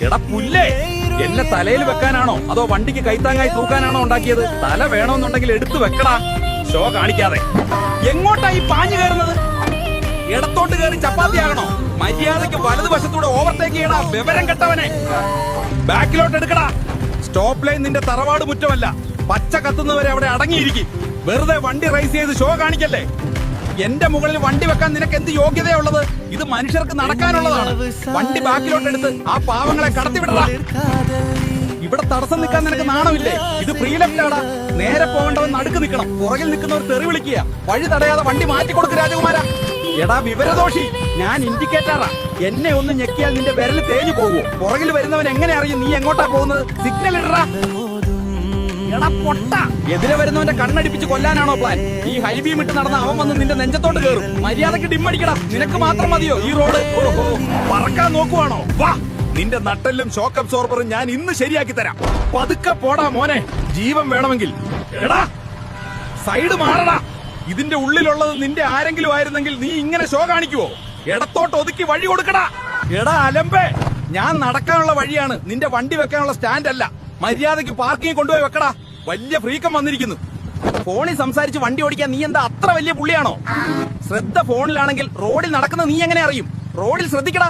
എടാ പുല്ലേ, എന്നെ തലയിൽ വെക്കാനാണോ അതോ വണ്ടിക്ക് കൈത്താങ്ങായി തൂക്കാനാണോ ഉണ്ടാക്കിയത്? തല വേണമെന്നുണ്ടെങ്കിൽ എടുത്തു വെക്കടാ, ഷോ കാണിക്കാതെ. എങ്ങോട്ടായി പാഞ്ഞു കയറുന്നത്? ഇടത്തോട്ട് കയറി ചപ്പാത്തി ആകണോ? മര്യാദയ്ക്ക് വലതുവശത്തൂടെ ഓവർടേക്ക് ചെയ്യടാ, വിവരം കെട്ടവനെ. ബാക്കിലോട്ട് എടുക്കടാ. സ്റ്റോപ്പ് ലൈൻ നിന്റെ തറവാട് മുറ്റമല്ല. പച്ച കത്തുന്നവരെ അവിടെ അടങ്ങിയിരിക്കും. വെറുതെ വണ്ടി റൈസ് ചെയ്ത് ഷോ കാണിക്കല്ലേ. എന്റെ മുകളിൽ വണ്ടി വെക്കാൻ നിനക്ക് എന്ത് യോഗ്യതയുള്ളത്? ഇത് മനുഷ്യർക്ക് നടക്കാനുള്ളതാണ്. വണ്ടി ബാക്കിലോട്ട് എടുത്ത് ആ പാവങ്ങളെ കടത്തിവിടടാ. ഇവിടെ തടസ്സം നിൽക്കാൻ നിനക്ക് നാണമില്ലേ? ഇത് ഫ്രീ ലെഫ്റ്റ് ആടാ. നേരെ പോകേണ്ടവൻ നടുക്ക് നിൽക്കണം. പുറകിൽ നിൽക്കുന്നവർ തെറി വിളിക്കുക. വഴി തടയാതെ വണ്ടി മാറ്റിക്കൊടുക്ക് രാജകുമാര. എടാ വിവരദോഷി, ഞാൻ ഇൻഡിക്കേറ്ററാ. എന്നെ ഒന്ന് ഞെക്കിയാൽ നിന്റെ വിരല് തേഞ്ഞു പോകുമോ? പുറകിൽ വരുന്നവൻ എങ്ങനെ അറിയും നീ എങ്ങോട്ടാ പോകുന്നത്? സിഗ്നൽ ഇടറാ. എടാ പൊട്ട, എതിരെ വരുന്നവന്റെ കണ്ണടിപ്പിച്ച് കൊല്ലാനാണോ പ്ലാൻ? ഈ ഹൈബീം ഇട്ട് നടന്ന അവൻ വന്ന് നിന്റെ നെഞ്ചത്തോട്ട് കയറും. മര്യാദക്ക് ഡിമ്മടിക്കടാ. നിനക്ക് മാത്രം മതിയോ ഈ റോഡ്? ഓഹോ, പറക്കാൻ നോക്കുവാണോ? വാ, നിന്റെ നട്ടെല്ലും ഷോക്ക് അബ്സോർബറും ഞാൻ ഇന്ന് ശരിയാക്കി തരാം. പതുക്കെ പോടാ മോനെ, ജീവൻ വേണമെങ്കിൽ. എടാ സൈഡ് മാറടാ. ഇതിന്റെ ഉള്ളിലുള്ളത് നിന്റെ ആരെങ്കിലും ആയിരുന്നെങ്കിൽ നീ ഇങ്ങനെ ഷോ കാണിക്കുവോ? ഇടത്തോട്ട് ഒതുക്കി വഴി കൊടുക്കടാ. എടാ അലമ്പേ, ഞാൻ നടക്കാനുള്ള വഴിയാണ്, നിന്റെ വണ്ടി വെക്കാനുള്ള സ്റ്റാൻഡ് അല്ല. മര്യാദയ്ക്ക് പാർക്കിംഗ് കൊണ്ടുപോയി വെക്കടാ. വലിയ ഫ്രീക്കം വന്നിരിക്കുന്നു. ഫോണിൽ സംസാരിച്ച് വണ്ടി ഓടിക്കാൻ നീ എന്താ അത്ര വലിയ പുള്ളിയാണോ? ശ്രദ്ധ ഫോണിലാണെങ്കിൽ റോഡിൽ നടക്കുന്ന നീ എങ്ങനെ അറിയും? റോഡിൽ ശ്രദ്ധിക്കടാ.